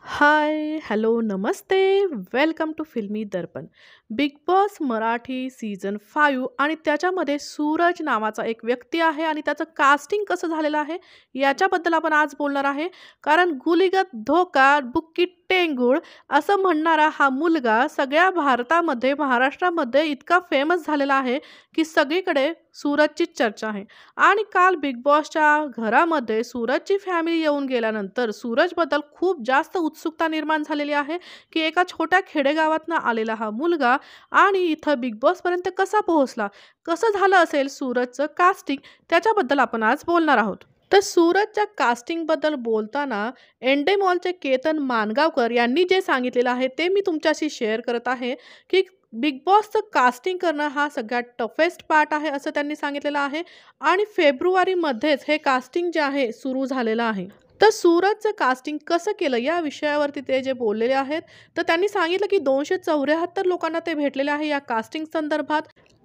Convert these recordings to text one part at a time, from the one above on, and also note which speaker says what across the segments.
Speaker 1: हाय, hello, नमस्ते. Welcome to Filmi Darpan. Bigg Boss Marathi season 5 आणि त्याच्यामध्ये सूरज नावाचा एक व्यक्ती आहे आणि त्याचं कास्टिंग कसं झालेलं आहे, याच्याबद्दल आपण आज बोलणार आहे. कारण गुलीगत धोका, बुक्की टेंगुळ असं म्हणणारा हा मुलगा सगळ्या भारतामध्ये, महाराष्ट्रामध्ये इतका फेमस झालेला आहे, की सगळीकडे सूरजचीच चर्चा आहे. आणि काल बिग बॉसच्या घरामध्ये सूरजची फॅमिली येऊन गेल्यानंतर सूरजबद्दल खूप जास्त उत्सुकता निर्माण झालेली आहे, की एका छोट्या खेडेगावातनं आलेला हा मुलगा आणि इथं बिग बॉसपर्यंत कसा पोहोचला, कसं झालं असेल सूरजचं कास्टिंग, त्याच्याबद्दल आपण आज बोलणार आहोत. तर सूरजच्या कास्टिंगबद्दल बोलताना एंडेमॉलचे केतन मानगावकर यांनी जे सांगितलेलं आहे ते मी तुमच्याशी शेअर करत आहे, की बिग बॉसचं कास्टिंग करणं हा सगळ्यात टफेस्ट पार्ट आहे असं त्यांनी सांगितलेलं आहे. आणि फेब्रुवारीमध्येच हे कास्टिंग जे आहे सुरू झालेलं आहे. तर सूरजचं कास्टिंग कसं केलं या विषयावरती ते जे बोललेले आहेत, तर त्यांनी सांगितलं की 274 लोकांना ते भेटलेले आहे या कास्टिंग संदर्भात.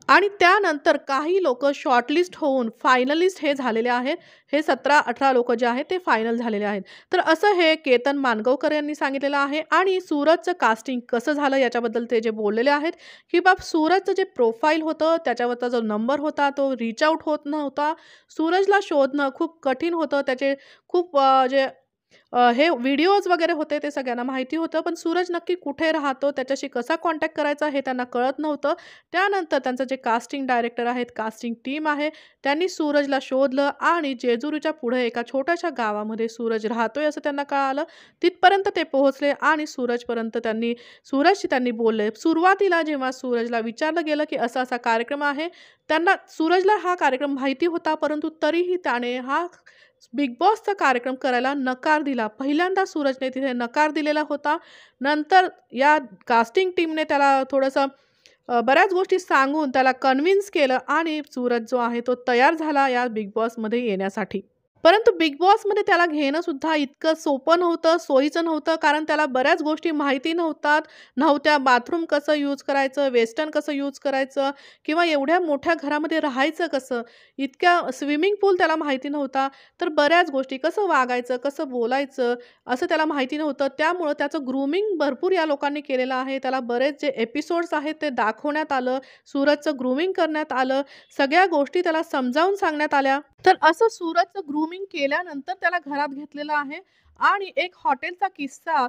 Speaker 1: आणि त्यानंतर काही लोकं शॉर्टलिस्ट होऊन फायनलिस्ट हे झालेले आहेत. हे 17-18 लोकं जे आहेत ते फायनल झालेले आहेत. तर असं हे केतन मानगावकर यांनी सांगितलेलं आहे. आणि सूरजचं कास्टिंग कसं झालं याच्याबद्दल ते जे बोललेले आहेत, की सूरजचं जे प्रोफाईल होतं, त्याच्यावरचा जो नंबर होता तो रीच आउट होत नव्हता. सूरजला शोधणं खूप कठीण होतं. त्याचे खूप जे हे व्हिडिओज वगैरे होते ते सगळ्यांना माहिती होतं, पण सूरज नक्की कुठे राहतो, त्याच्याशी कसा कॉन्टॅक्ट करायचा हे त्यांना कळत नव्हतं. त्यानंतर त्यांचं जे कास्टिंग डायरेक्टर आहेत, कास्टिंग टीम आहे, त्यांनी सूरजला शोधलं आणि जेजुरीच्या पुढे एका छोट्याशा गावामध्ये सूरज राहतोय असं त्यांना कळालं. तिथपर्यंत ते पोहोचले आणि सूरजशी त्यांनी बोलले. सुरुवातीला जेव्हा सूरजला विचारलं गेलं, की असा-असा कार्यक्रम आहे, सूरजला हा कार्यक्रम माहिती होता, परंतु तरीही त्याने हा बिग बॉसचा कार्यक्रम करायला नकार दिला. पहिल्यांदा सूरजने तिथे नकार दिलेला होता. नंतर या कास्टिंग टीमने त्याला थोडंसं बऱ्याच गोष्टी सांगून त्याला कन्विन्स केलं आणि सूरज जो आहे तो तयार झाला या बिग बॉसमध्ये येण्यासाठी. परंतु बिग बॉसमध्ये त्याला घेणं सुद्धा इतकं सोपं नव्हतं, सोयीचं नव्हतं. कारण त्याला बऱ्याच गोष्टी माहिती नव्हत्या. बाथरूम कसं यूज करायचं, वेस्टर्न कसं यूज करायचं किंवा एवढ्या मोठ्या घरामध्ये राहायचं कसं, इतक्या स्विमिंग पूल त्याला माहिती नव्हता. तर बऱ्याच गोष्टी कसं वागायचं, कसं बोलायचं असं त्याला माहिती नव्हतं. त्यामुळं त्याचं ग्रूमिंग भरपूर या लोकांनी केलेलं आहे. त्याला बरेच जे एपिसोड्स आहेत ते दाखवण्यात आलं. सूरजचं ग्रूमिंग करण्यात आलं. सगळ्या गोष्टी त्याला समजावून सांगण्यात आल्या. तर असं सूरजचं ग्रूमिंग केल्यानंतर त्याला घरात घेतलेलं आहे. आणि एक हॉटेलचा किस्सा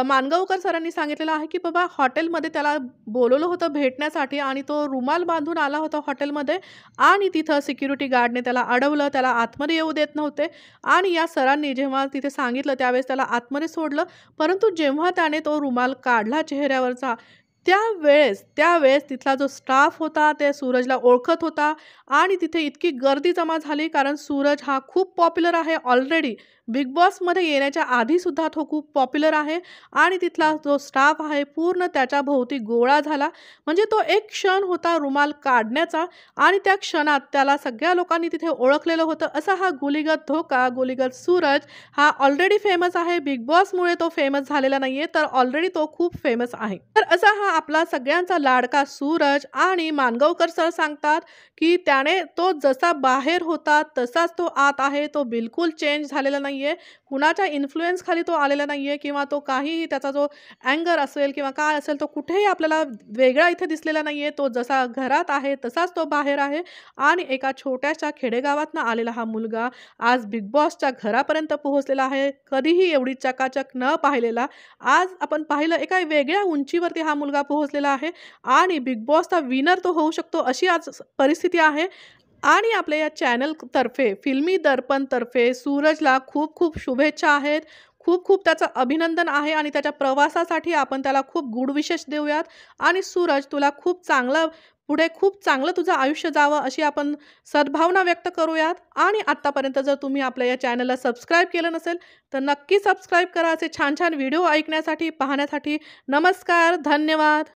Speaker 1: मानगावकर सरांनी सांगितलेला आहे, की बाबा हॉटेलमध्ये त्याला बोलवलं होतं भेटण्यासाठी आणि तो रुमाल बांधून आला होता हॉटेलमध्ये. आणि तिथं सिक्युरिटी गार्डने त्याला अडवलं, त्याला आतमध्ये येऊ देत नव्हते. आणि या सरांनी जेव्हा तिथे सांगितलं त्यावेळेस त्याला आतमध्ये सोडलं. परंतु जेव्हा त्याने तो रुमाल काढला चेहऱ्यावरचा, त्यावेळेस तिथला जो स्टाफ होता ते सूरजला ओळखत होता. आणि तिथे इतकी गर्दी जमा झाली, कारण सूरज हा खूप पॉप्युलर आहे ऑलरेडी. बिग बॉसमध्ये येण्याच्या आधीसुद्धा तो खूप पॉप्युलर आहे. आणि तिथला जो स्टाफ आहे पूर्ण त्याच्या भोवती गोळा झाला. म्हणजे तो एक क्षण होता रुमाल काढण्याचा आणि त्या क्षणात त्याला सगळ्या लोकांनी तिथे ओळखलेलं होतं. असा हा गुलीगत धोका, गुलीगत सूरज हा ऑलरेडी फेमस आहे. बिग बॉसमुळे तो फेमस झालेला नाहीये, तर ऑलरेडी तो खूप फेमस आहे. तर असा हा आपला सगळ्यांचा लाडका सूरज. आणि मानगावकर सर सांगतात, की त्याने तो जसा बाहेर होता तसाच तो आत आहे. तो बिलकुल चेंज झालेला नाहीये. कुणाच्या इन्फ्लुअन्स खाली तो आलेला नाहीये किंवा तो काहीही त्याचा जो अँगर असेल किंवा काय असेल तो कुठेही आपल्याला वेगळा इथे दिसलेला नाहीये. तो जसा घरात आहे तसाच तो बाहेर आहे. आणि एका छोट्याशा खेडेगावातनं आलेला हा मुलगा आज बिग बॉसच्या घरापर्यंत पोहोचलेला आहे. कधीही एवढी चकाचक न पाहिलेला आज आपण पाहिलं एका वेगळ्या उंचीवरती हा मुलगा पोहोचलेला आहे. आणि बिग बॉसचा विनर तो होऊ शकतो अशी आज परिस्थिती आहे. आणि आपल्या या चॅनलतर्फे, फिल्मी दर्पणतर्फे सूरजला खूप खूप शुभेच्छा आहेत. खूप खूप त्याचं अभिनंदन आहे आणि त्याच्या प्रवासासाठी आपण त्याला खूप गुड विशेस देऊयात. आणि सूरज, तुला पुढे खूप चांगलं तुझं आयुष्य जावं अशी आपण सद्भावना व्यक्त करूयात. आणि आत्तापर्यंत जर तुम्ही आपल्या या चॅनलला सबस्क्राईब केलं नसेल तर नक्की सबस्क्राईब करा. असे छान छान व्हिडिओ ऐकण्यासाठी, पाहण्यासाठी. नमस्कार, धन्यवाद.